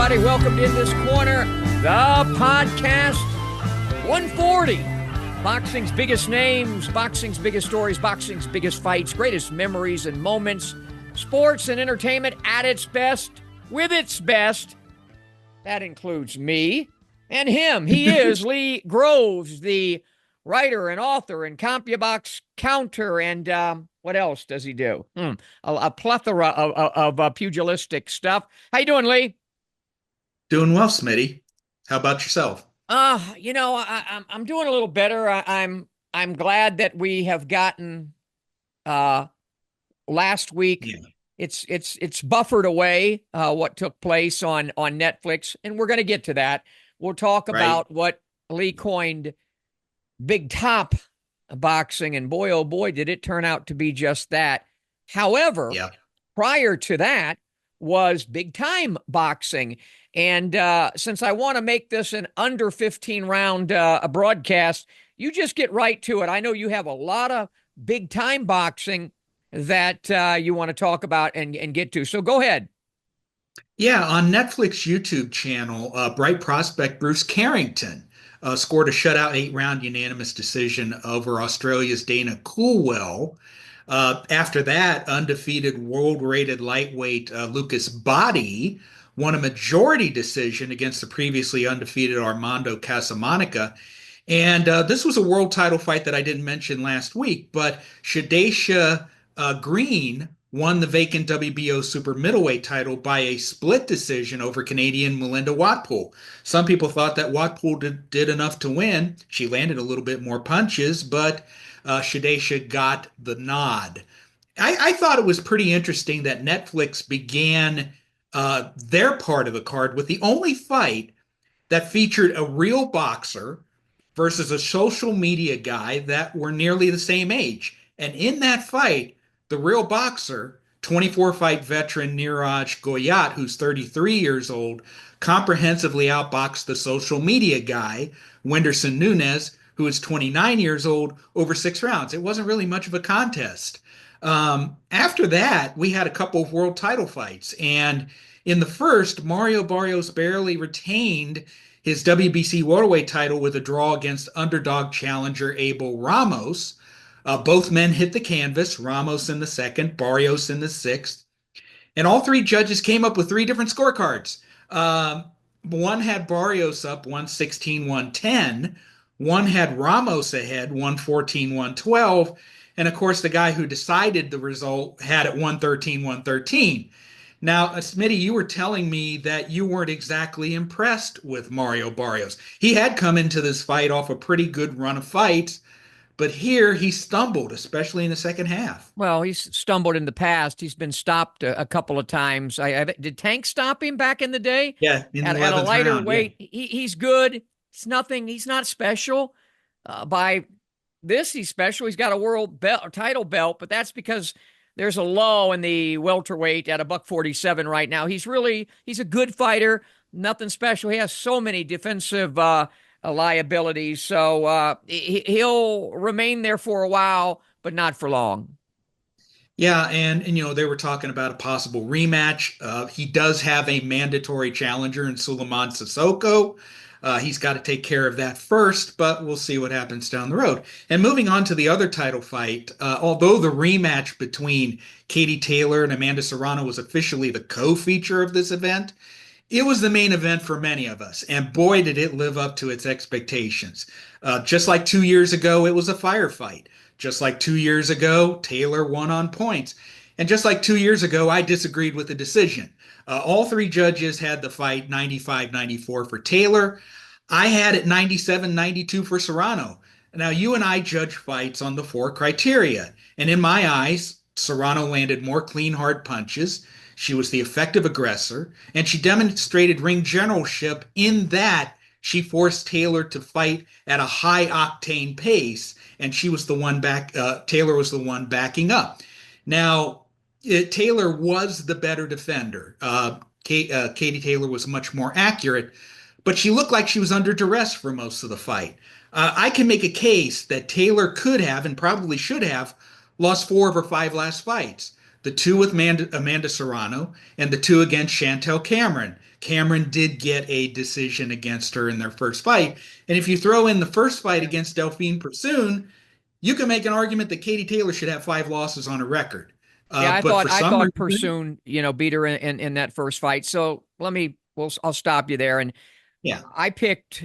everybody. Welcome to In This Corner, the podcast 140. Boxing's biggest names, boxing's biggest stories, boxing's biggest fights, greatest memories and moments, sports and entertainment at its best, with its best. That includes me and him. He is Lee Groves, the writer and author and CompuBox counter, and what else does he do? A plethora of pugilistic stuff. How you doing, Lee? Doing well, Smitty. How about yourself? I'm doing a little better. I'm glad that we have gotten last week. Yeah. It's buffered away what took place on Netflix, and we're going to get to that. We'll talk about what Lee coined big top boxing, and boy, oh boy, did it turn out to be just that. However, prior to that was big time boxing. And since I want to make this an under 15 round broadcast, you just get right to it. I know you have a lot of big time boxing that you want to talk about and get to. So go ahead. Yeah, on Netflix YouTube channel, bright prospect Bruce Carrington scored a shutout 8-round unanimous decision over Australia's Dana Coolwell. After that, undefeated world-rated lightweight Lucas Body won a majority decision against the previously undefeated Armando Casamonica. And this was a world title fight that I didn't mention last week, but Shadesha Green won the vacant WBO super middleweight title by a split decision over Canadian Melinda Watpool. Some people thought that Watpool did enough to win. She landed a little bit more punches, but Shadesha got the nod. I thought it was pretty interesting that Netflix began their part of the card with the only fight that featured a real boxer versus a social media guy that were nearly the same age. And in that fight, the real boxer, 24-fight veteran Niraj Goyat, who's 33 years old, comprehensively outboxed the social media guy, Wenderson Nunes, who is 29 years old, over 6 rounds. It wasn't really much of a contest. After that, we had a couple of world title fights. And in the first, Mario Barrios barely retained his WBC welterweight title with a draw against underdog challenger Abel Ramos. Both men hit the canvas, Ramos in the second, Barrios in the sixth. And all 3 judges came up with 3 different scorecards. One had Barrios up 116-110. One had Ramos ahead 114-112. And of course, the guy who decided the result had it 113-113. Now, Smitty, you were telling me that you weren't exactly impressed with Mario Barrios. He had come into this fight off a pretty good run of fights, but here he stumbled, especially in the second half. Well, he's stumbled in the past. He's been stopped a couple of times. Did Tank stop him back in the day? Yeah, in the at a 11th lighter round, weight. yeah. He's good. It's nothing. He's not special. By this, he's special. He's got a world title belt, but that's because there's a lull in the welterweight at $147 right now. He's a good fighter. Nothing special. He has so many defensive liabilities. So he'll remain there for a while, but not for long. Yeah, and they were talking about a possible rematch. He does have a mandatory challenger in Suleiman Sissoko. He's got to take care of that first, but we'll see what happens down the road. And moving on to the other title fight, although the rematch between Katie Taylor and Amanda Serrano was officially the co-feature of this event, it was the main event for many of us, and boy, did it live up to its expectations. Just like 2 years ago, it was a firefight. Just like 2 years ago, Taylor won on points. And just like 2 years ago, I disagreed with the decision. All 3 judges had the fight 95-94 for Taylor. I had it 97-92 for Serrano. Now, you and I judge fights on the 4 criteria. And in my eyes, Serrano landed more clean, hard punches. She was the effective aggressor, and she demonstrated ring generalship in that she forced Taylor to fight at a high octane pace, and she was the one Taylor was the one backing up. Now, Taylor was the better defender. Katie Taylor was much more accurate, but she looked like she was under duress for most of the fight. I can make a case that Taylor could have and probably should have lost 4 of her 5 last fights. The 2 with Amanda Serrano and the 2 against Chantel Cameron. Cameron did get a decision against her in their first fight. And if you throw in the first fight against Delphine Persoon, you can make an argument that Katie Taylor should have 5 losses on her record. Yeah, But for I some thought reason, Pursoon, beat her in that first fight. So I'll stop you there. And yeah, I picked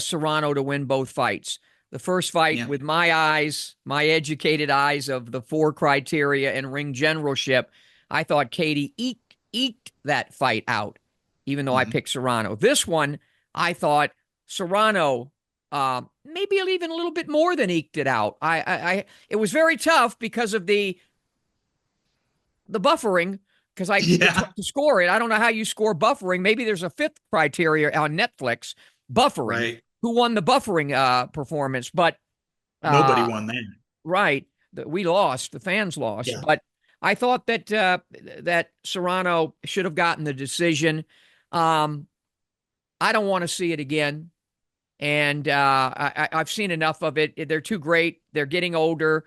Serrano to win both fights. The first fight, yeah, with my eyes, my educated eyes of the 4 criteria and ring generalship, I thought Katie eked that fight out, even though I mhm. picked Serrano. This one, I thought Serrano maybe even a little bit more than eked it out. It was very tough because of the buffering. Because Yeah, to score it, I don't know how you score buffering. Maybe there's a 5th criteria on Netflix, buffering. right. Who won the buffering performance? But Nobody uh, won that. right, we lost. The fans lost. Yeah. But I thought that Serrano should have gotten the decision. Um, I don't want to see it again. And I've seen enough of it. They're too great. They're getting older.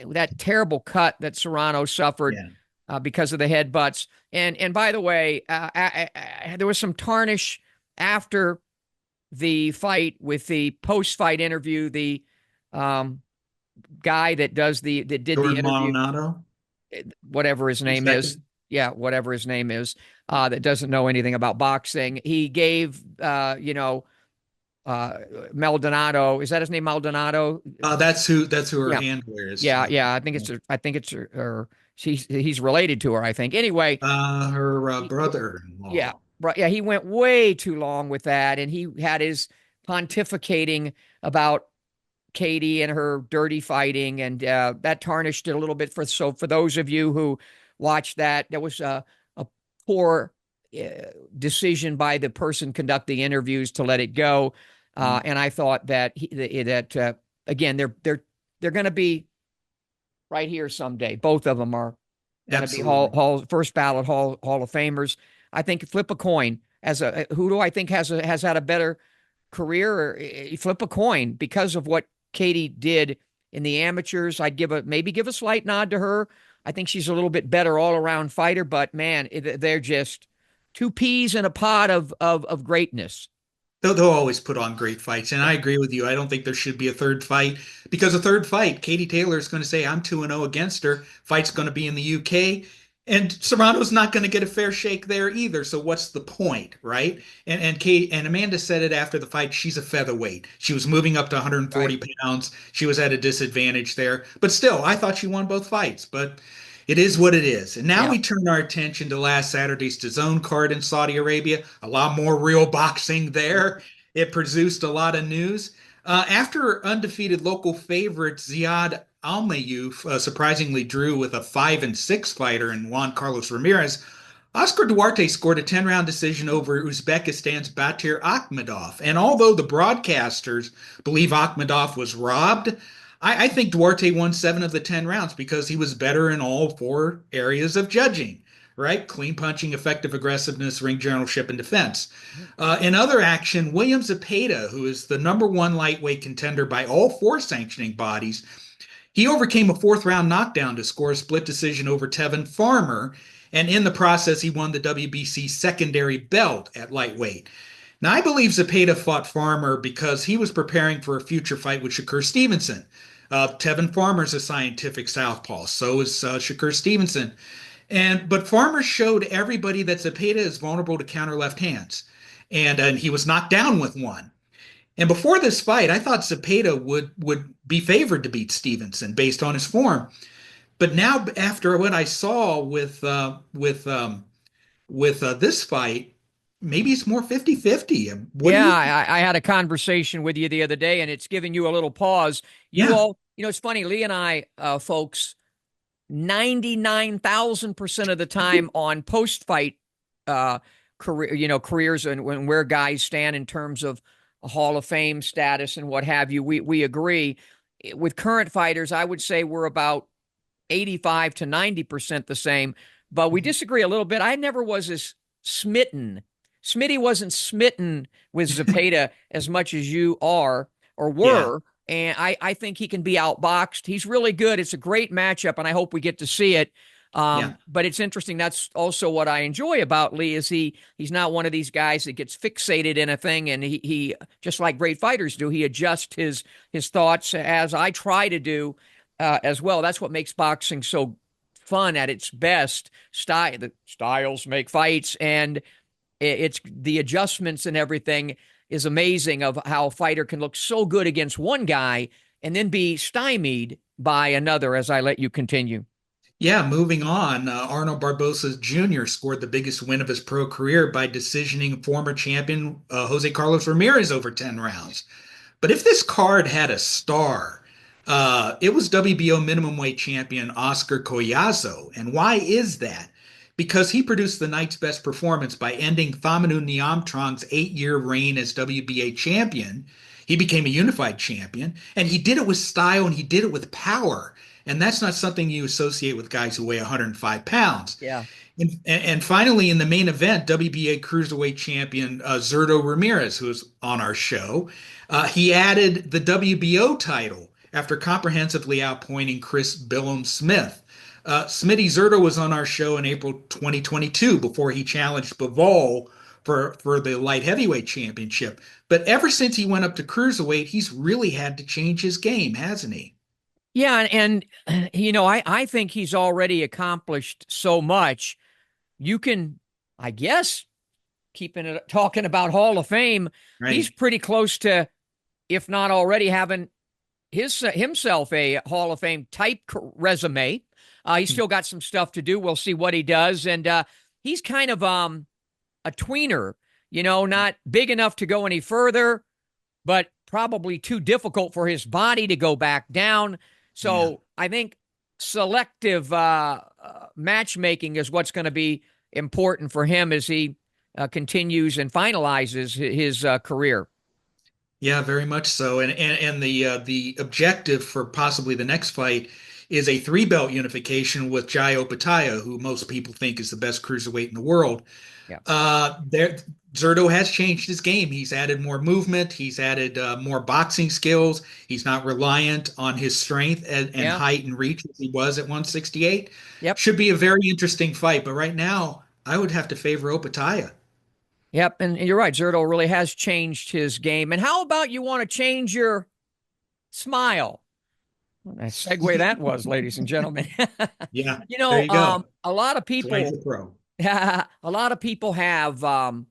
That terrible cut that Serrano suffered Yeah. because of the headbutts. And by the way, there was some tarnish after the fight with the post-fight interview. The guy that did the Jordan interview, Maldonado, whatever his he's name is, second. yeah, whatever his name is, that doesn't know anything about boxing. He gave Maldonado, is that his name, Maldonado? That's who her Yeah, handler is. yeah. I think it's her. He's related to her, I think. Anyway, Her he, yeah, brother-in-law. right. Yeah, he went way too long with that, and he had his pontificating about Katie and her dirty fighting, and that tarnished it a little bit. For those of you who watched that, there was a poor uh, decision by the person conducting interviews to let it go, and I thought that again they're going to be right here someday. Both of them are going to be Absolutely. first ballot Hall of Famers. I think flip a coin as a who do I think has had a better career? Or, you flip a coin because of what Katie did in the amateurs. I'd maybe give a slight nod to her. I think she's a little bit better all around fighter, but man, they're just two peas in a pod of greatness. They'll always put on great fights. And I agree with you. I don't think there should be a third fight because a third fight, Katie Taylor is going to say, I'm 2-0 against her. Fight's going to be in the UK. And Serrano's not going to get a fair shake there either. So what's the point, right? And Kate and Amanda said it after the fight. She's a featherweight. She was moving up to 140 Right. pounds. She was at a disadvantage there. But still, I thought she won both fights. But it is what it is. And now Yeah. we turn our attention to last Saturday's DAZN card in Saudi Arabia. A lot more real boxing there. It produced a lot of news. After undefeated local favorite Ziad Almayuf surprisingly drew with a 5-6 fighter in Juan Carlos Ramirez, Oscar Duarte scored a 10-round decision over Uzbekistan's Batir Akhmedov. And although the broadcasters believe Akhmedov was robbed, I think Duarte won 7 of the 10 rounds because he was better in all 4 areas of judging, right? Clean punching, effective aggressiveness, ring generalship, and defense. In other action, William Zepeda, who is the #1 lightweight contender by all 4 sanctioning bodies, he overcame a 4th-round knockdown to score a split decision over Tevin Farmer, and in the process, he won the WBC secondary belt at lightweight. Now, I believe Zepeda fought Farmer because he was preparing for a future fight with Shakur Stevenson. Tevin Farmer's a scientific southpaw, so is Shakur Stevenson. But Farmer showed everybody that Zepeda is vulnerable to counter left hands, and he was knocked down with one. And before this fight, I thought Zepeda would be favored to beat Stevenson based on his form. But now, after what I saw with this fight, maybe it's more 50-50. What do Yeah, you think? I had a conversation with you the other day, and it's giving you a little pause. Yeah, It's funny. Lee and I, folks, 99,000% of the time on post-fight careers and where guys stand in terms of a Hall of Fame status and what have you, we agree. With current fighters, I would say we're about 85 to 90% the same, but we disagree a little bit. I never was as smitten. Smitty wasn't smitten with Zepeda as much as you are or yeah. were. And I think he can be outboxed. He's really good. It's a great matchup, and I hope we get to see it. Yeah. But it's interesting. That's also what I enjoy about Lee is he's not one of these guys that gets fixated in a thing, and he just like great fighters do, he adjusts his thoughts as I try to do as well. That's what makes boxing so fun at its best. The styles make fights, and it's the adjustments and everything is amazing of how a fighter can look so good against one guy and then be stymied by another, as I let you continue. Yeah, moving on, Arnold Barbosa Jr. scored the biggest win of his pro career by decisioning former champion Jose Carlos Ramirez over 10 rounds. But if this card had a star, it was WBO minimum weight champion Oscar Collazo. And why is that? Because he produced the night's best performance by ending Thammanoon Niyomtrong's 8-year reign as WBA champion. He became a unified champion, and he did it with style and he did it with power. And that's not something you associate with guys who weigh 105 pounds. Yeah. And finally, in the main event, WBA cruiserweight champion Zurdo Ramirez, who was on our show, he added the WBO title after comprehensively outpointing Chris Billam-Smith. Smitty Zurdo was on our show in April 2022 before he challenged Bivol for the light heavyweight championship. But ever since he went up to cruiserweight, he's really had to change his game, hasn't he? Yeah, and I think he's already accomplished so much. You can, I guess, talking about Hall of Fame, Right. he's pretty close to, if not already having himself a Hall of Fame type resume. He's still got some stuff to do. We'll see what he does, and he's kind of a tweener. Not big enough to go any further, but probably too difficult for his body to go back down. So yeah. I think selective matchmaking is what's going to be important for him as he continues and finalizes his career. Yeah, very much so. And the objective for possibly the next fight is a 3-belt unification with Jai Opetaia, who most people think is the best cruiserweight in the world. Yeah. Zurdo has changed his game. He's added more movement. He's added more boxing skills. He's not reliant on his strength and height and reach as he was at 168. Yep. Should be a very interesting fight. But right now, I would have to favor Opetaia. Yep, and you're right. Zurdo really has changed his game. And how about you want to change your smile? What a segue that was, ladies and gentlemen. Yeah, there you go. A lot of people, a lot of people have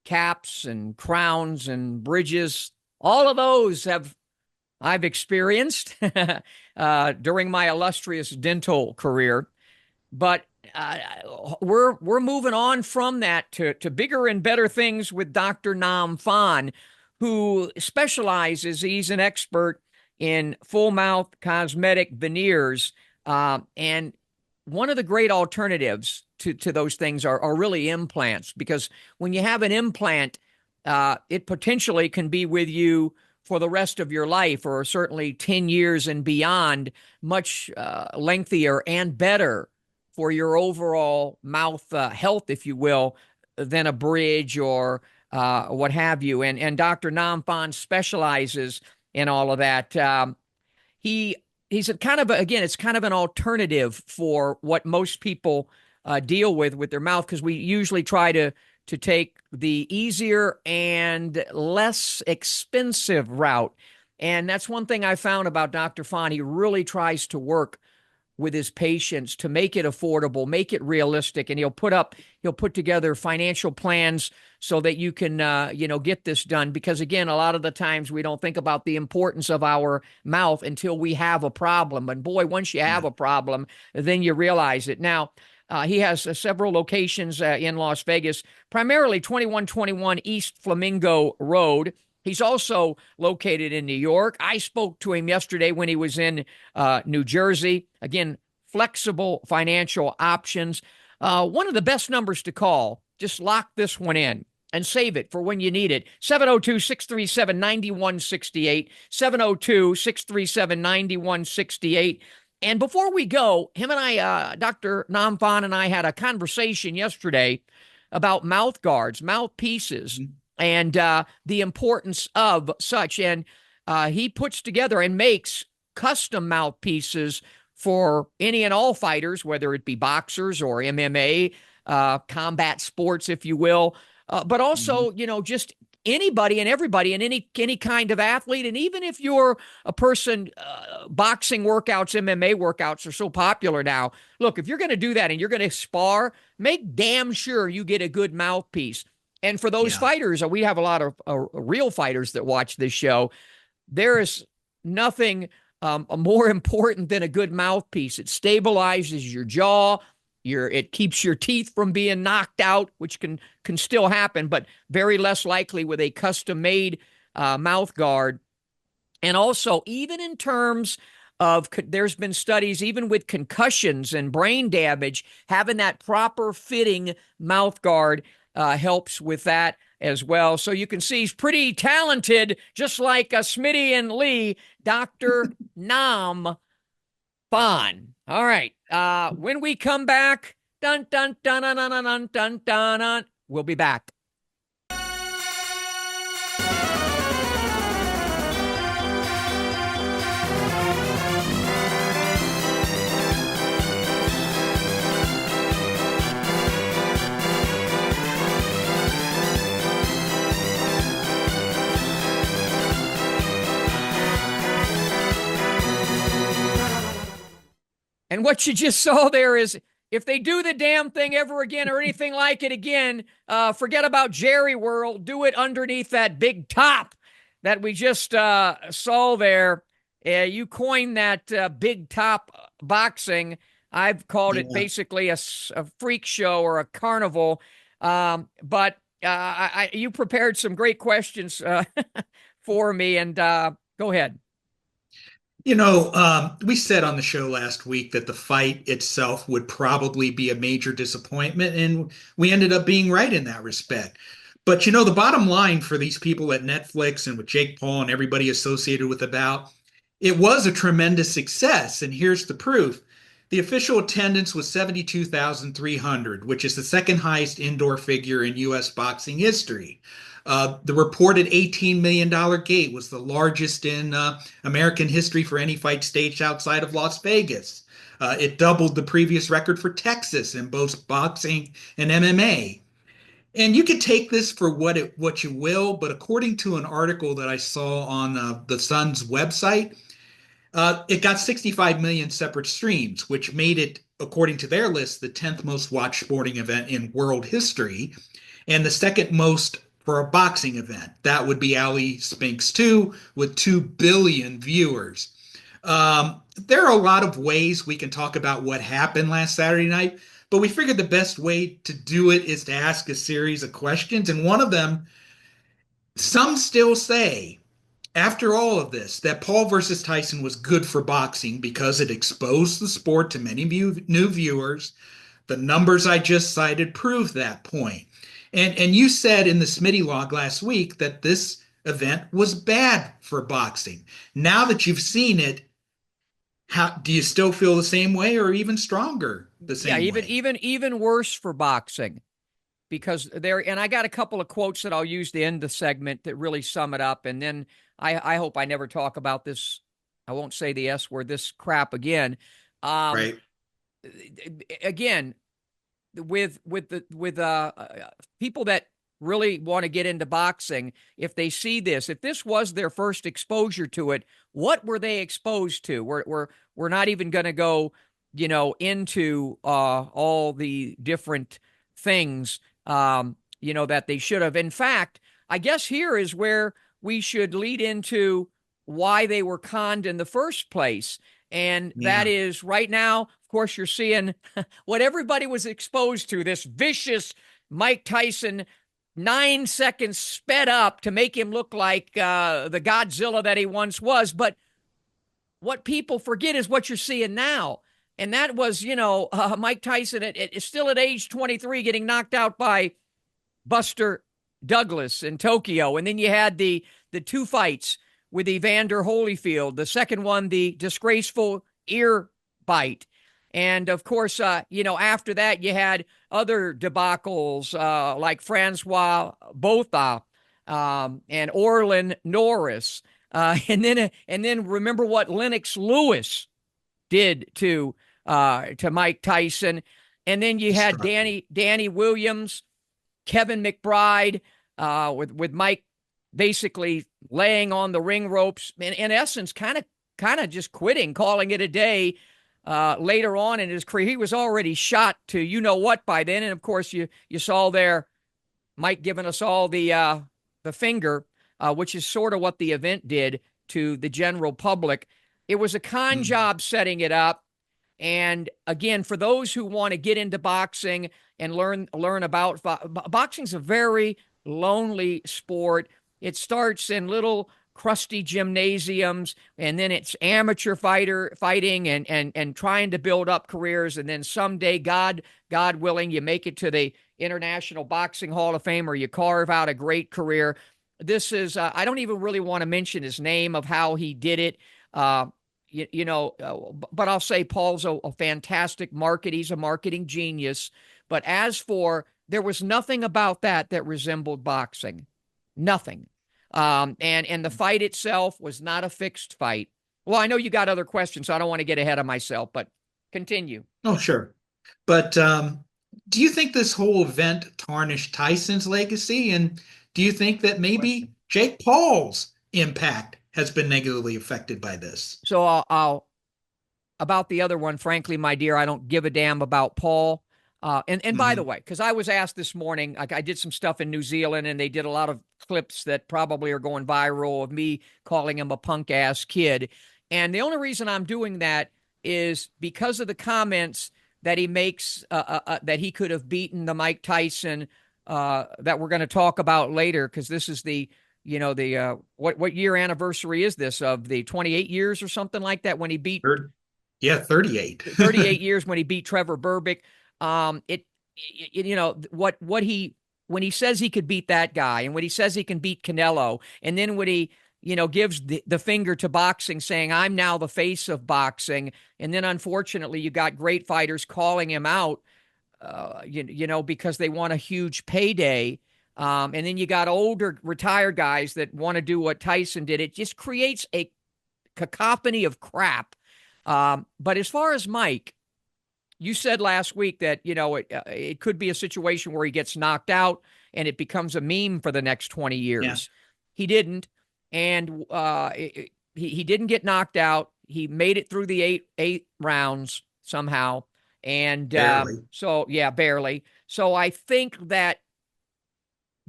caps and crowns and bridges. All of those I've experienced during my illustrious dental career. But we're moving on from that to bigger and better things with Dr. Nam Phan, who specializes. He's an expert in full mouth cosmetic veneers. And one of the great alternatives to those things are really implants, because when you have an implant, it potentially can be with you for the rest of your life, or certainly 10 years and beyond, much lengthier and better for your overall mouth health, if you will, than a bridge or what have you. And Dr. Nam Phan specializes in all of that. He's it's kind of an alternative for what most people deal with their mouth, because we usually try to take the easier and less expensive route. And that's one thing I found about Dr. Phan. He really tries to work with his patients to make it affordable, make it realistic, and he'll put together financial plans so that you can get this done. Because again, a lot of the times we don't think about the importance of our mouth until we have a problem. And boy, once you have a problem, then you realize it. Now, he has several locations in Las Vegas, primarily 2121 East Flamingo Road. He's also located in New York. I spoke to him yesterday when he was in New Jersey. Again, flexible financial options. One of the best numbers to call, just lock this one in and save it for when you need it. 702-637-9168, 702-637-9168. And before we go, him and I, Dr. Nam Phan and I had a conversation yesterday about mouth guards, mouthpieces, and the importance of such. And he puts together and makes custom mouthpieces for any and all fighters, whether it be boxers or MMA, combat sports, if you will, but also, just anybody and everybody and any kind of athlete. And even if you're a person, boxing workouts, MMA workouts are so popular now. Look, if you're going to do that and you're going to spar, make damn sure you get a good mouthpiece. And for those fighters, we have a lot of real fighters that watch this show. There is nothing more important than a good mouthpiece. It stabilizes your jaw. It keeps your teeth from being knocked out, which can still happen, but very less likely with a custom-made mouth guard. And also, even in terms of, there's been studies, even with concussions and brain damage, having that proper fitting mouth guard helps with that as well. So you can see he's pretty talented, just like Smitty and Lee, Dr. Nam Fan. All right. When we come back, dun, dun, dun, dun, dun, dun, dun, dun, dun, we'll be back. And what you just saw there is, if they do the damn thing ever again or anything like it again, forget about Jerry World. Do it underneath that big top that we just saw there. You coined that big top boxing. I've called it basically a freak show or a carnival. But you prepared some great questions for me, and go ahead. We said on the show last week that the fight itself would probably be a major disappointment, and we ended up being right in that respect. But, the bottom line for these people at Netflix and with Jake Paul and everybody associated with the bout, it was a tremendous success, and here's the proof. The official attendance was 72,300, which is the second highest indoor figure in U.S. boxing history. The reported $18 million gate was the largest in American history for any fight staged outside of Las Vegas. It doubled the previous record for Texas in both boxing and MMA. And you could take this for what you will, but according to an article that I saw on the Sun's website, it got 65 million separate streams, which made it, according to their list, the 10th most watched sporting event in world history, and the second most for a boxing event. That would be Ali Spinks 2 with 2 billion viewers. There are a lot of ways we can talk about what happened last Saturday night, but we figured the best way to do it is to ask a series of questions. And one of them, some still say, after all of this, that Paul versus Tyson was good for boxing because it exposed the sport to many new viewers. The numbers I just cited prove that point. And you said in the Smitty log last week that this event was bad for boxing. Now that you've seen it, how do you still feel the same way, or even stronger the same way? Even worse for boxing, because and I got a couple of quotes that I'll use to end the segment that really sum it up. And then I hope I never talk about this. I won't say the S word, this crap again. Right. Again, with people that really want to get into boxing, if they see this, if this was their first exposure to it, what were they exposed to? We're not even going to go, into all the different things, that they should have. In fact, I guess here is where we should lead into why they were conned in the first place. And that is right now, of course, you're seeing what everybody was exposed to, this vicious Mike Tyson, 9 seconds sped up to make him look like the Godzilla that he once was. But what people forget is what you're seeing now. And that was, Mike Tyson still at age 23 getting knocked out by Buster Douglas in Tokyo. And then you had the 2 fights with Evander Holyfield. The second one, the disgraceful ear bite. And of course, after that, you had other debacles like Francois Botha and Orlin Norris. And then remember what Lennox Lewis did to Mike Tyson. And then you had Danny Williams, Kevin McBride, with Mike basically laying on the ring ropes, in essence, kind of just quitting, calling it a day. Later on in his career, he was already shot to you know what by then, and of course you saw there Mike giving us all the finger, which is sort of what the event did to the general public. It was a con job setting it up. And again, for those who want to get into boxing and learn about boxing's a very lonely sport. It starts in little crusty gymnasiums, and then it's amateur fighting and trying to build up careers, and then someday, God willing, you make it to the International Boxing Hall of Fame, or you carve out a great career. This is I don't even really want to mention his name of how he did it. But I'll say Paul's a fantastic marketer. He's a marketing genius. But as for, there was nothing about that resembled boxing. Nothing. And the fight itself was not a fixed fight. Well, I know you got other questions, so I don't want to get ahead of myself, but continue. Oh, sure. But do you think this whole event tarnished Tyson's legacy? And do you think that maybe Jake Paul's impact has been negatively affected by this? So I'll about the other one, frankly, my dear, I don't give a damn about Paul. And by the way, because I was asked this morning, I did some stuff in New Zealand, and they did a lot of clips that probably are going viral of me calling him a punk ass kid. And the only reason I'm doing that is because of the comments that he makes, that he could have beaten the Mike Tyson that we're going to talk about later, because this is the what year anniversary is this, of the 28 years or something like that when he beat 38 38 years when he beat Trevor Berbick. When he says he could beat that guy, and when he says he can beat Canelo, and then when he gives the finger to boxing, saying I'm now the face of boxing, and then unfortunately you got great fighters calling him out because they want a huge payday. And then you got older retired guys that want to do what Tyson did. It just creates a cacophony of crap. But as far as Mike, you said last week that, it could be a situation where he gets knocked out and it becomes a meme for the next 20 years. Yeah. He didn't. And he didn't get knocked out. He made it through the eight rounds somehow. And barely. Barely. So I think that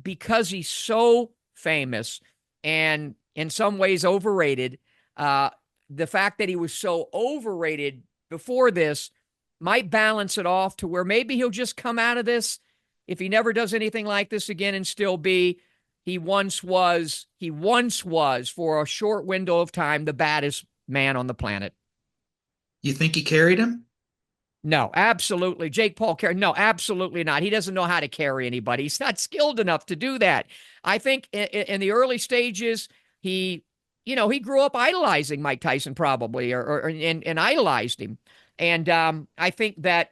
because he's so famous and in some ways overrated, the fact that he was so overrated before this might balance it off to where maybe he'll just come out of this, if he never does anything like this again, and still be, he once was for a short window of time, the baddest man on the planet. You think he carried him? No, absolutely. Jake Paul carried. No, absolutely not. He doesn't know how to carry anybody. He's not skilled enough to do that. I think in the early stages, he grew up idolizing Mike Tyson probably, and idolized him. And I think that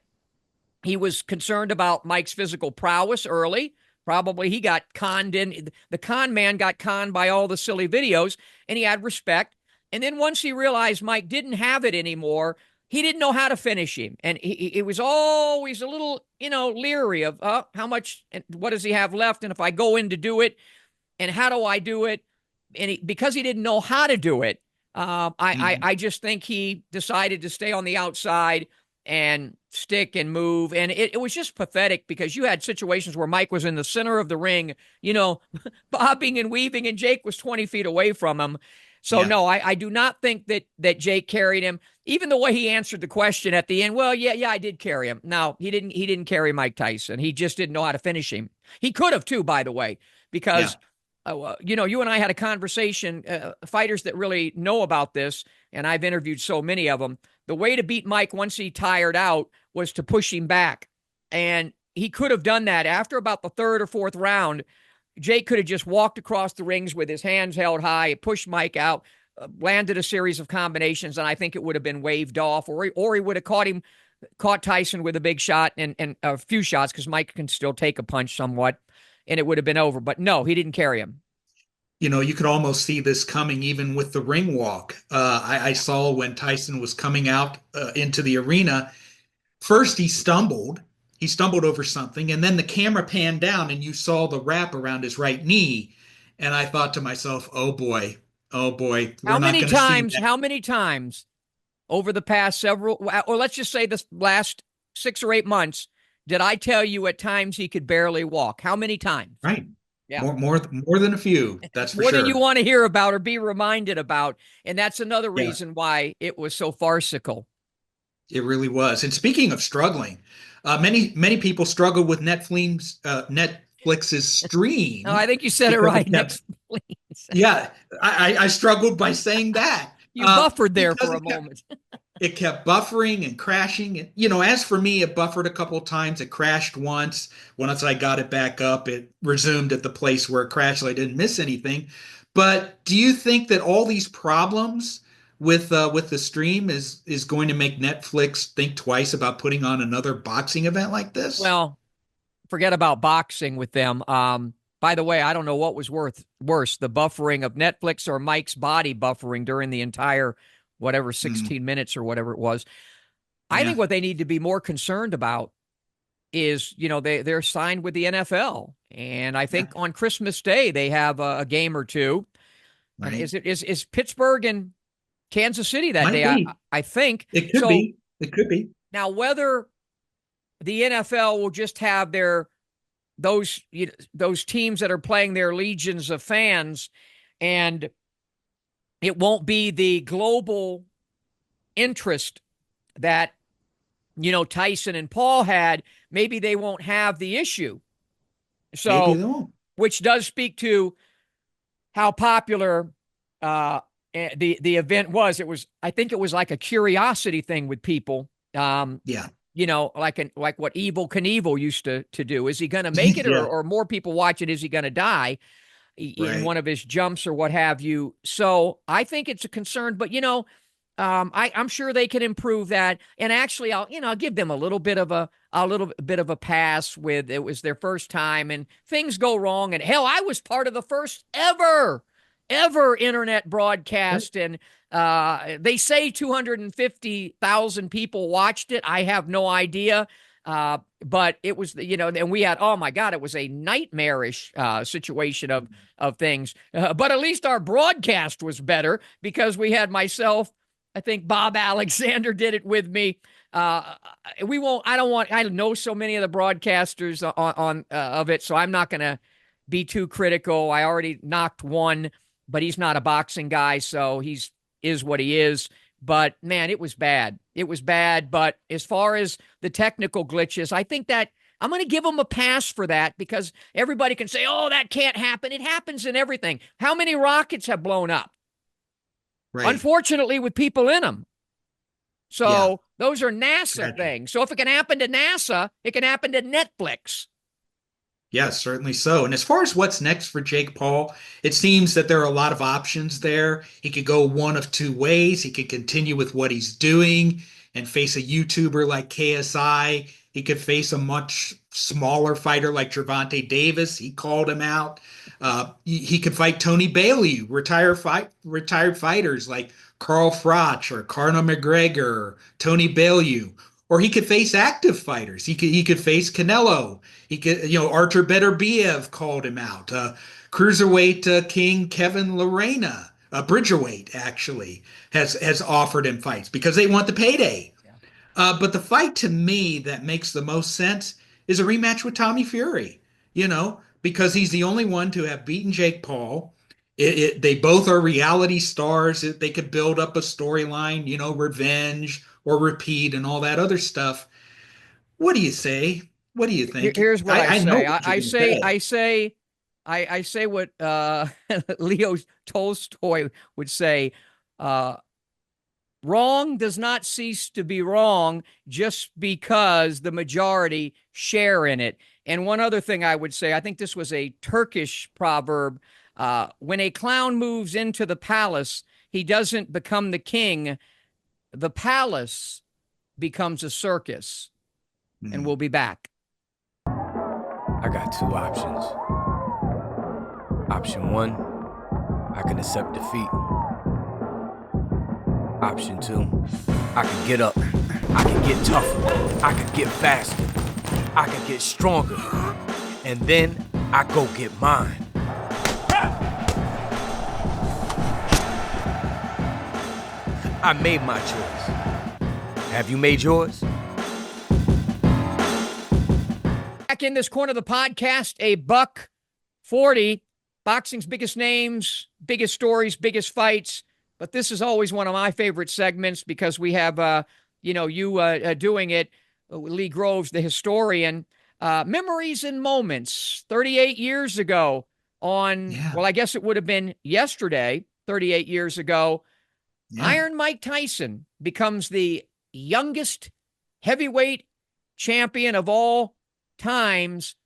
he was concerned about Mike's physical prowess early. Probably he got conned in. The con man got conned by all the silly videos, and he had respect. And then once he realized Mike didn't have it anymore, he didn't know how to finish him. And he was always a little, leery of how much, and what does he have left? And if I go in to do it, and how do I do it? And because he didn't know how to do it, I just think he decided to stay on the outside and stick and move. And it was just pathetic, because you had situations where Mike was in the center of the ring, bobbing and weaving, and Jake was 20 feet away from him. So no, I do not think that Jake carried him. Even the way he answered the question at the end, well, yeah, I did carry him. No, he didn't carry Mike Tyson. He just didn't know how to finish him. He could have too, by the way, because you and I had a conversation, fighters that really know about this, and I've interviewed so many of them. The way to beat Mike once he tired out was to push him back. And he could have done that. After about the third or fourth round, Jake could have just walked across the rings with his hands held high, pushed Mike out, landed a series of combinations, and I think it would have been waved off, or he would have caught Tyson with a big shot and a few shots, because Mike can still take a punch somewhat, and it would have been over. But no, he didn't carry him. you could almost see this coming even with the ring walk. I saw when Tyson was coming out into the arena. First, he stumbled over something, and then the camera panned down and you saw the wrap around his right knee. And I thought to myself, oh boy, we're not going to see that. How many times over the past several, or let's just say this last 6 or 8 months, did I tell you at times he could barely walk? How many times? Right. Yeah. More than a few, that's for More than you sure. want to hear about or be reminded about. And that's another Yeah, reason why it was so farcical. it really was. And speaking of struggling, many people struggle with Netflix's No, stream I think you said it because right. Next, please. yeah, I struggled by saying that You buffered there because for a moment. it kept buffering and crashing. And, as for me, it buffered a couple of times. It crashed once. Once I got it back up, it resumed at the place where it crashed, so I didn't miss anything. But do you think that all these problems with the stream is going to make Netflix think twice about putting on another boxing event like this? Well, forget about boxing with them. By the way, I don't know what was worse, the buffering of Netflix or Mike's body buffering during the entire whatever 16 minutes or whatever it was. I Yeah, think what they need to be more concerned about is, they're signed with the NFL, and I yeah, think on Christmas Day they have a game or two. And right. is Pittsburgh and Kansas City that Might day? be. I think It could so. be. It could be. Now, whether the NFL will just have those teams that are playing their legions of fans, and it won't be the global interest that Tyson and Paul had, maybe they won't have the issue. Maybe So, they won't. which does speak to how popular the event was. I think it was like a curiosity thing with people. Yeah. Like what Evil Knievel used to do. Is he going to make it, Yeah. or more people watch it? Is he going to die in Right. one of his jumps or what have you? So I think it's a concern, but I'm sure they can improve that. And actually, I'll give them a little bit of a pass. With it was their first time, and things go wrong. And hell, I was part of the first ever internet broadcast, and they say 250,000 people watched it. I have no idea. But it was, and we had, oh my God, it was a nightmarish situation of things. But at least our broadcast was better because we had myself. I think Bob Alexander did it with me. We won't. I know so many of the broadcasters on of it, so I'm not going to be too critical. I already knocked one, but he's not a boxing guy, so is what he is. But man, it was bad. It was bad. But as far as the technical glitches, I think that I'm going to give them a pass for that, because everybody can say, oh, that can't happen. It happens in everything. How many rockets have blown up? Right. Unfortunately, with people in them. Yeah. So those are NASA Tragic. things. So if it can happen to NASA, it can happen to Netflix. Yes, certainly so. And as far as what's next for Jake Paul, it seems that there are a lot of options there. He could go one of two ways. He could continue with what he's doing and face a YouTuber like KSI. He could face a much smaller fighter like Gervonta Davis. He called him out. He could fight Tony Bailey, retired fighters like Carl Froch or Conor McGregor, or Tony Bellew. Or he could face active fighters. He could face Canelo. He could, Artur Beterbiev called him out. Cruiserweight King Kevin Lorena, Bridgerweight actually has offered him fights because they want the payday. Yeah. But the fight to me that makes the most sense is a rematch with Tommy Fury. Because he's the only one to have beaten Jake Paul. They both are reality stars. They could build up a storyline, revenge or repeat and all that other stuff. What do you say? What do you think? Here's what I I know say. what you're going to say. I say what Leo Tolstoy would say. Wrong does not cease to be wrong just because the majority share in it. And one other thing I would say, I think this was a Turkish proverb. When a clown moves into the palace, he doesn't become the king. The palace becomes a circus. And we'll be back. I got two options. Option one, I can accept defeat. Option 2, I can get up. I can get tougher. I can get faster. I can get stronger. And then I go get mine. I made my choice. Have you made yours? Back in this corner of the podcast, a $140, boxing's biggest names, biggest stories, biggest fights. But this is always one of my favorite segments because we have, you doing it, Lee Groves, the historian. Memories and moments 38 years ago well, I guess it would have been yesterday, 38 years ago. Yeah. Iron Mike Tyson becomes the youngest heavyweight champion of all times.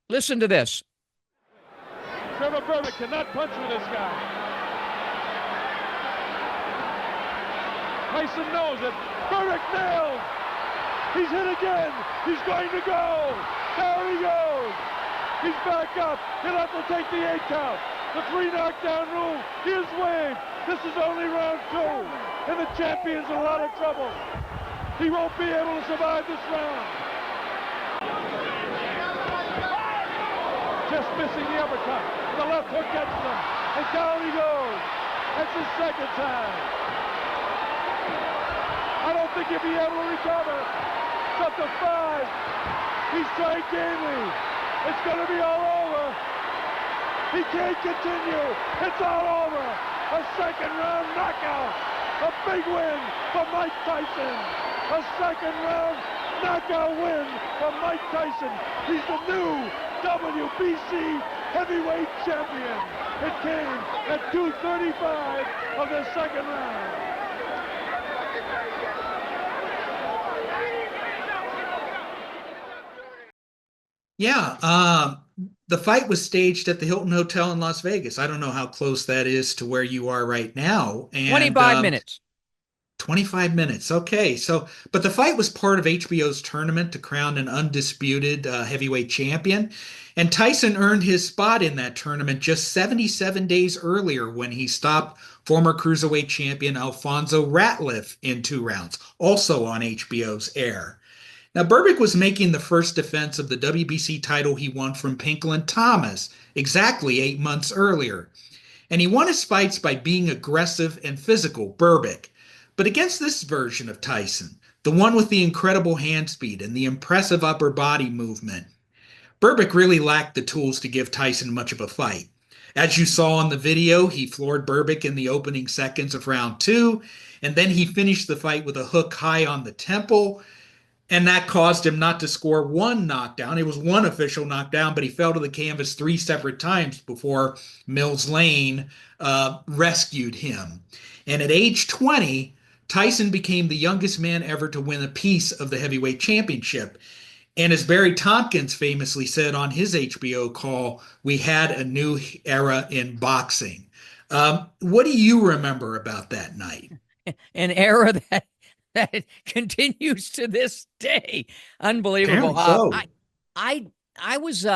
Listen to this. Trevor Berbick cannot punch with this guy. Tyson knows it. Berbick nailed. He's hit again. He's going to go. There he goes. He's back up. He'll have to take the 8 count. The 3 knockdown rule is waived. This is only round 2. And the champion's in a lot of trouble. He won't be able to survive this round. Just missing the uppercut. The left hook gets him. And down he goes. That's his second time. I don't think he'll be able to recover. It's up to 5. He's trying gamely. It's going to be all over. He can't continue. It's all over. A second round knockout. A big win for Mike Tyson. A second round knockout win for Mike Tyson. He's the new WBC heavyweight champion. It came at 2:35 of the second round. Yeah, the fight was staged at the Hilton Hotel in Las Vegas. I don't know how close that is to where you are right now. And 25 minutes. 25 minutes. Okay. But the fight was part of HBO's tournament to crown an undisputed heavyweight champion. And Tyson earned his spot in that tournament just 77 days earlier when he stopped former cruiserweight champion Alfonso Ratliff in 2 rounds, also on HBO's air. Now, Berbick was making the first defense of the WBC title he won from Pinklon Thomas exactly 8 months earlier. And he won his fights by being aggressive and physical, Berbick. But against this version of Tyson, the one with the incredible hand speed and the impressive upper body movement, Berbick really lacked the tools to give Tyson much of a fight. As you saw in the video, he floored Berbick in the opening seconds of round 2, and then he finished the fight with a hook high on the temple. And that caused him not to score 1 knockdown. It was 1 official knockdown, but he fell to the canvas 3 separate times before Mills Lane rescued him. And at age 20, Tyson became the youngest man ever to win a piece of the heavyweight championship. And as Barry Tompkins famously said on his HBO call, we had a new era in boxing. What do you remember about that night? An era that continues to this day. Unbelievable. So. I was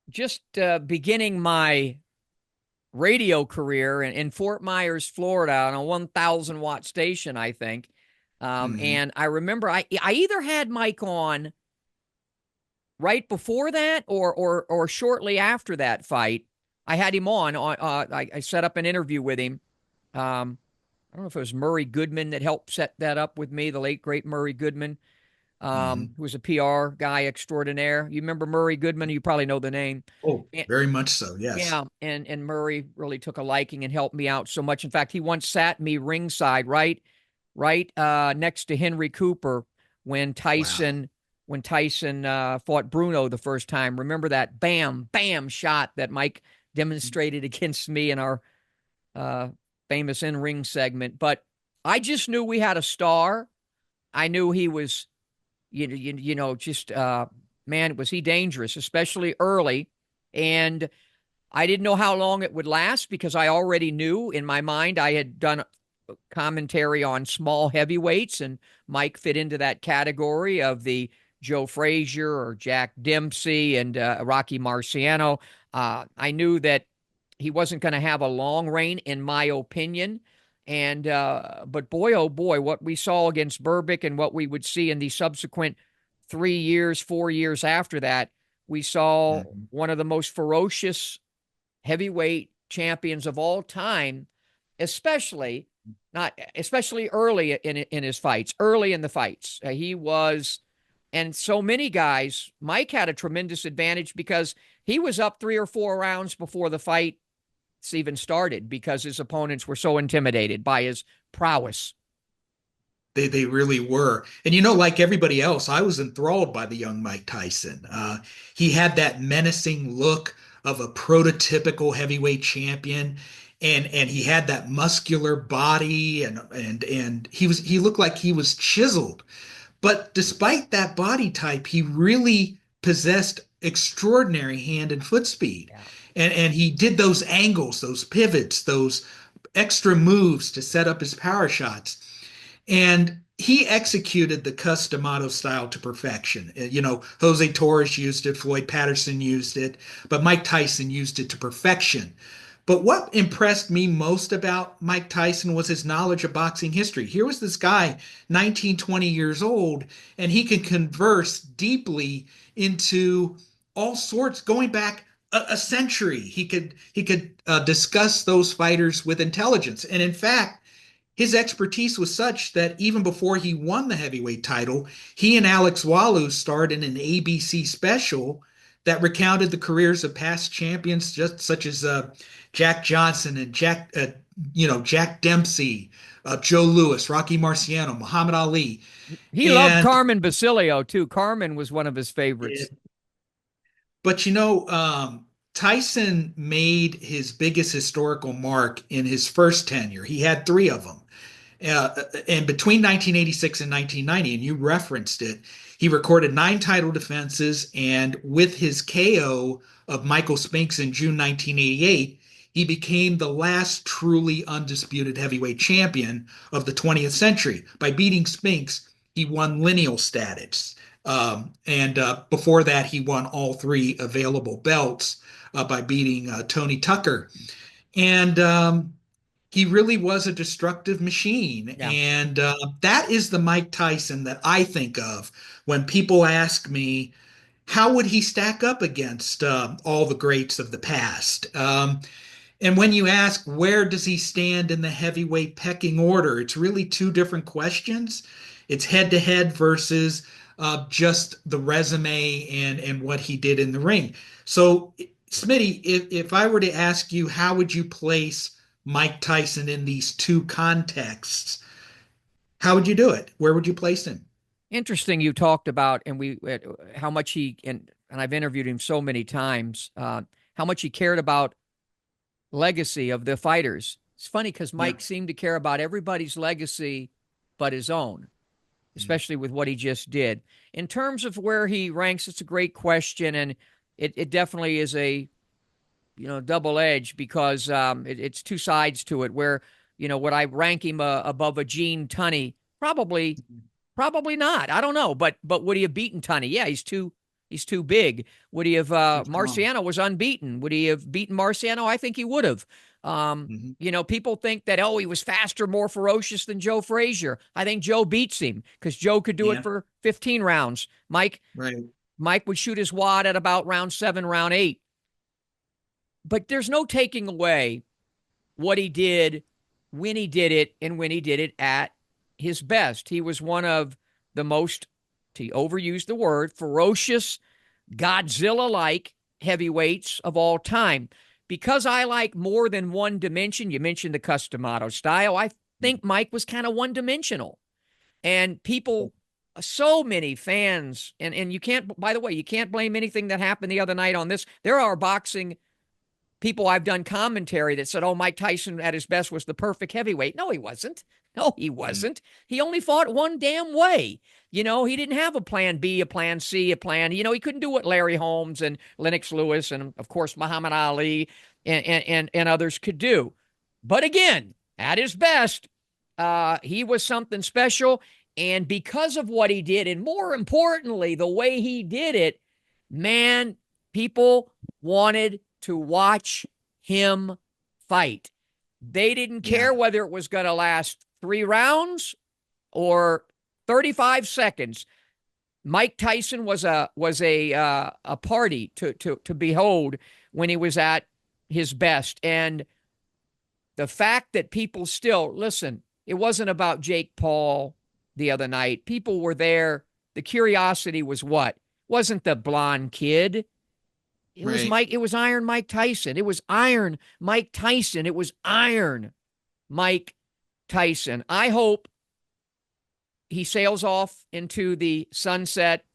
just beginning my radio career in Fort Myers, Florida, on a 1,000-watt station, I think. And I remember I either had Mike on right before that or shortly after that fight. I had him on. I set up an interview with him. I don't know if it was Murray Goodman that helped set that up with me, the late, great Murray Goodman, who was a PR guy extraordinaire. You remember Murray Goodman? You probably know the name. Oh, very much so, yes. Yeah, and Murray really took a liking and helped me out so much. In fact, he once sat me ringside right next to Henry Cooper when Tyson fought Bruno the first time. Remember that bam shot that Mike demonstrated against me in our famous in-ring segment. But I just knew we had a star. I knew he was, man, was he dangerous, especially early. And I didn't know how long it would last because I already knew in my mind I had done commentary on small heavyweights, and Mike fit into that category of the Joe Frazier or Jack Dempsey and Rocky Marciano. I knew that he wasn't going to have a long reign, in my opinion. And but boy, oh boy, what we saw against Berbick and what we would see in the subsequent 3 years, 4 years after that, we saw one of the most ferocious heavyweight champions of all time, especially early in his fights, early in the fights. He was, and so many guys, Mike had a tremendous advantage because he was up 3 or 4 rounds before the fight even started because his opponents were so intimidated by his prowess. They really were. And, you know, like everybody else, I was enthralled by the young Mike Tyson. He had that menacing look of a prototypical heavyweight champion. And he had that muscular body and he looked like he was chiseled. But despite that body type, he really possessed extraordinary hand and foot speed. Yeah. And he did those angles, those pivots, those extra moves to set up his power shots. And he executed the Customato style to perfection. You know, Jose Torres used it, Floyd Patterson used it, but Mike Tyson used it to perfection. But what impressed me most about Mike Tyson was his knowledge of boxing history. Here was this guy, 19, 20 years old, and he could converse deeply into all sorts, going back a century. He could discuss those fighters with intelligence. And in fact, his expertise was such that even before he won the heavyweight title, he and Alex Walu starred in an ABC special that recounted the careers of past champions, just such as Jack Johnson and Jack Dempsey, Joe Louis, Rocky Marciano, Muhammad Ali. He loved Carmen Basilio too. Carmen was one of his favorites. But you know, Tyson made his biggest historical mark in his first tenure. He had 3 of them. And between 1986 and 1990, and you referenced it, he recorded 9 title defenses. And with his KO of Michael Spinks in June 1988, he became the last truly undisputed heavyweight champion of the 20th century. By beating Spinks, he won lineal status. And before that, he won all 3 available belts by beating Tony Tucker. And he really was a destructive machine. Yeah. And that is the Mike Tyson that I think of when people ask me, how would he stack up against all the greats of the past? And when you ask, where does he stand in the heavyweight pecking order? It's really 2 different questions. It's head-to-head versus just the resume and what he did in the ring. So, Smitty, if I were to ask you, how would you place Mike Tyson in these 2 contexts, how would you do it? Where would you place him? Interesting. You talked about, and how much he, and I've interviewed him so many times, how much he cared about legacy of the fighters. It's funny because Mike seemed to care about everybody's legacy but his own, especially with what he just did. In terms of where he ranks, it's a great question, and it definitely is a double edge because it's 2 sides to it. Where would I rank him above a Gene Tunney? Probably not. I don't know, but would he have beaten Tunney? Yeah, he's too big. Would he have? Marciano was unbeaten. Would he have beaten Marciano? I think he would have. People think that, he was faster, more ferocious than Joe Frazier. I think Joe beats him because Joe could do it for 15 rounds. Mike would shoot his wad at about round 7, round 8. But there's no taking away what he did when he did it and when he did it at his best. He was one of the most, to overuse the word, ferocious, Godzilla-like heavyweights of all time. Because I like more than one dimension, you mentioned the Customato style, I think Mike was kind of one-dimensional. And people, so many fans, and you can't, by the way, you can't blame anything that happened the other night on this. There are boxing people I've done commentary that said, Mike Tyson at his best was the perfect heavyweight. No, he wasn't. He only fought one damn way. He didn't have a plan B, a plan C, a plan. He couldn't do what Larry Holmes and Lennox Lewis and, of course, Muhammad Ali and others could do. But again, at his best, he was something special. And because of what he did, and more importantly, the way he did it, man, people wanted to watch him fight. They didn't care whether it was going to last 3 rounds or 35 seconds. Mike Tyson was a party to behold when he was at his best. And the fact that people still listen, it wasn't about Jake Paul the other night. People were there. The curiosity was what? Wasn't the blonde kid. It was Mike. It was Iron Mike Tyson. It was Iron Mike Tyson. It was Iron Mike Tyson. I hope he sails off into the sunset.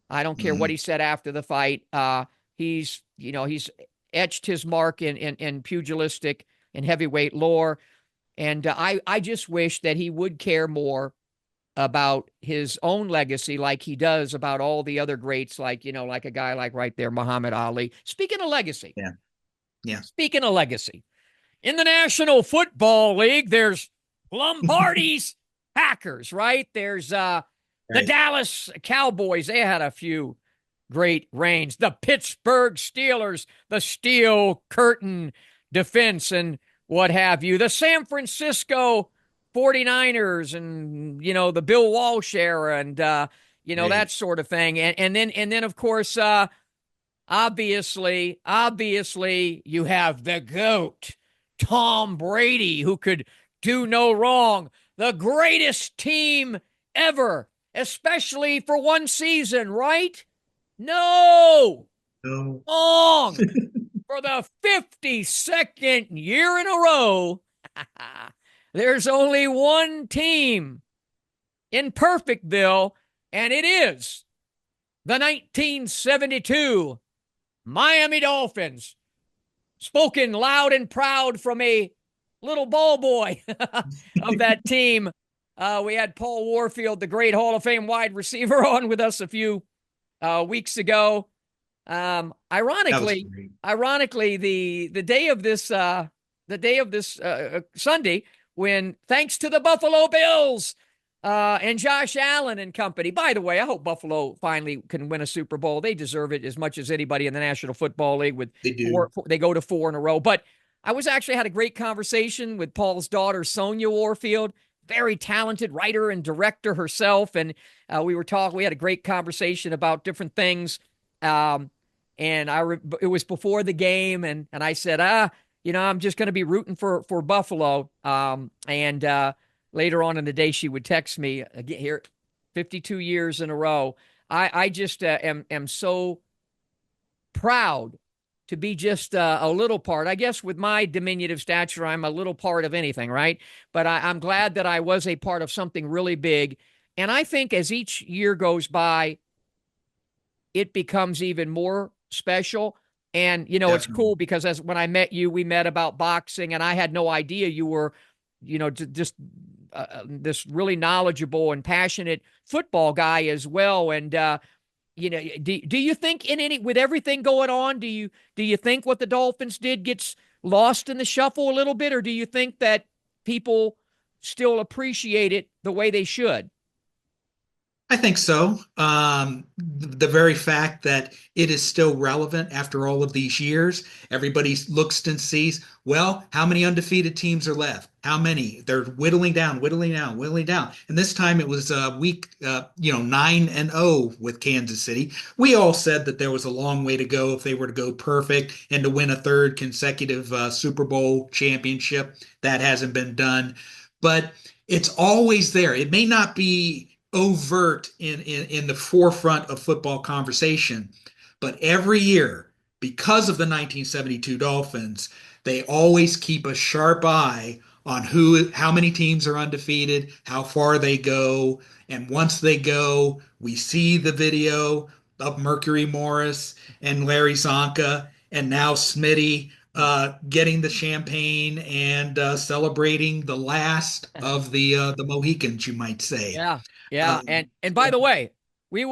I don't care what he said after the fight. He's etched his mark in pugilistic and heavyweight lore. And I just wish that he would care more about his own legacy like he does about all the other greats, like a guy like right there, Muhammad Ali. Speaking of legacy. Yeah. Speaking of legacy, in the National Football League, there's Lombardi's Packers, right? There's the Dallas Cowboys. They had a few great reigns. The Pittsburgh Steelers, the Steel Curtain Defense and what have you. The San Francisco 49ers and, the Bill Walsh era and, that sort of thing. And then of course, obviously you have the GOAT, Tom Brady, who could do no wrong. The greatest team ever, especially for one season, right? No. Wrong. For the 52nd year in a row, there's only one team in Perfectville, and it is the 1972 Miami Dolphins. Spoken loud and proud from a little ball boy of that team. We had Paul Warfield, the great Hall of Fame wide receiver, on with us a few weeks ago. Ironically, the day of this Sunday, when thanks to the Buffalo Bills and Josh Allen and company. By the way, I hope Buffalo finally can win a Super Bowl. They deserve it as much as anybody in the National Football League. They go to 4 in a row. But I had a great conversation with Paul's daughter, Sonia Warfield, very talented writer and director herself. And we had a great conversation about different things. And it was before the game. And I said, I'm just going to be rooting for Buffalo. And later on in the day, she would text me again here, 52 years in a row. I just am so proud to be just a little part. I guess with my diminutive stature, I'm a little part of anything, right? But I'm glad that I was a part of something really big. And I think as each year goes by, it becomes even more special. And, It's cool because when I met you, we met about boxing, and I had no idea you were, just this really knowledgeable and passionate football guy as well. And, do you think with everything going on, do you think what the Dolphins did gets lost in the shuffle a little bit, or do you think that people still appreciate it the way they should? I think so. The very fact that it is still relevant after all of these years, everybody looks and sees, well, how many undefeated teams are left? How many? They're whittling down. And this time it was week 9-0 with Kansas City. We all said that there was a long way to go if they were to go perfect and to win a 3rd consecutive Super Bowl championship. That hasn't been done, but it's always there. It may not be overt in the forefront of football conversation, but every year, because of the 1972 Dolphins, they always keep a sharp eye on how many teams are undefeated, how far they go, and once they go, we see the video of Mercury Morris and Larry Zonka and now Smitty getting the champagne and celebrating the last of the Mohicans, you might say. Yeah. And by the way, we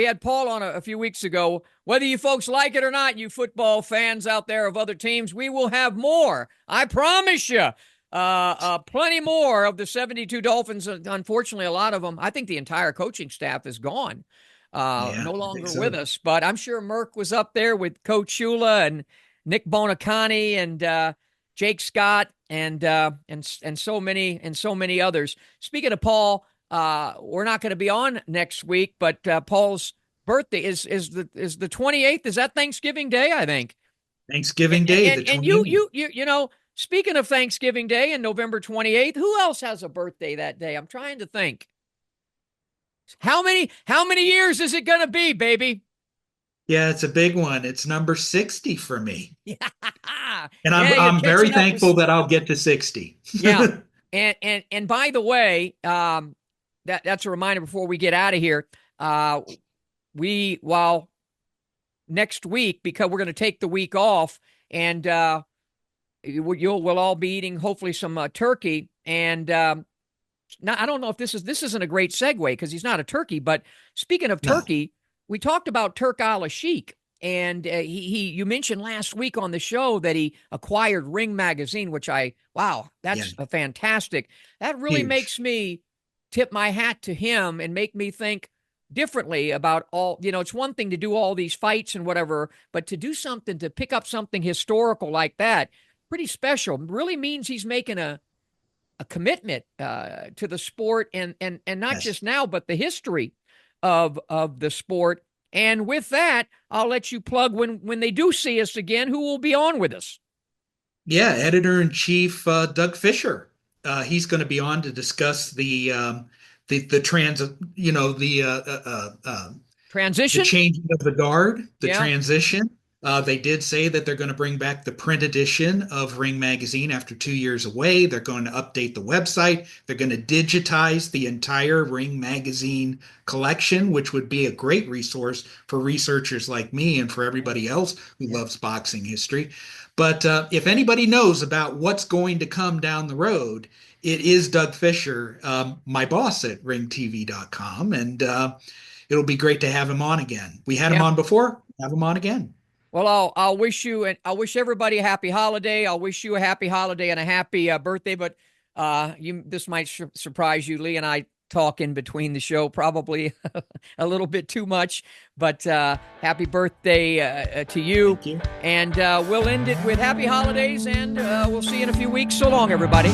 had Paul on a few weeks ago. Whether you folks like it or not, you football fans out there of other teams, we will have more. I promise you, plenty more of the 72 Dolphins. Unfortunately, a lot of them, I think the entire coaching staff is gone, no longer with us. But I'm sure Merck was up there with Coach Shula and Nick Bonacani and Jake Scott and so many others. Speaking of Paul, we're not going to be on next week, but Paul's birthday is the 28th. Is that Thanksgiving Day? I think Thanksgiving Day. And you know, speaking of Thanksgiving Day and November 28th, who else has a birthday that day? I'm trying to think. How many years is it going to be, baby? Yeah, it's a big one. It's number 60 for me. Yeah. And I'm very thankful that I'll get to 60. Yeah. And by the way, that's a reminder before we get out of here. While next week, because we're going to take the week off, and we'll all be eating hopefully some turkey. And now I don't know if this isn't a great segue because he's not a turkey. But speaking of turkey, we talked about Turk al-Sheikh, and you mentioned last week on the show that he acquired Ring Magazine, which that's a fantastic. That really makes me tip my hat to him and make me think differently about all, it's one thing to do all these fights and whatever, but to do something, to pick up something historical like that, pretty special, really means he's making a commitment to the sport and not just now, but the history of the sport. And with that, I'll let you plug when they do see us again, who will be on with us. Yeah, Editor-in-Chief Doug Fisher. He's going to be on to discuss the transition, the changing of the guard, the transition. They did say that they're going to bring back the print edition of Ring Magazine after 2 years away. They're going to update the website. They're going to digitize the entire Ring Magazine collection, which would be a great resource for researchers like me and for everybody else who loves boxing history. But if anybody knows about what's going to come down the road, it is Doug Fisher, my boss at ringtv.com. And it'll be great to have him on again. We had him on before, have him on again. Well, I'll wish you and I wish everybody a happy holiday. I'll wish you a happy holiday and a happy birthday. But this might surprise you. Lee and I talk in between the show, probably a little bit too much. But happy birthday to you. Thank you. And we'll end it with happy holidays, and we'll see you in a few weeks. So long, everybody.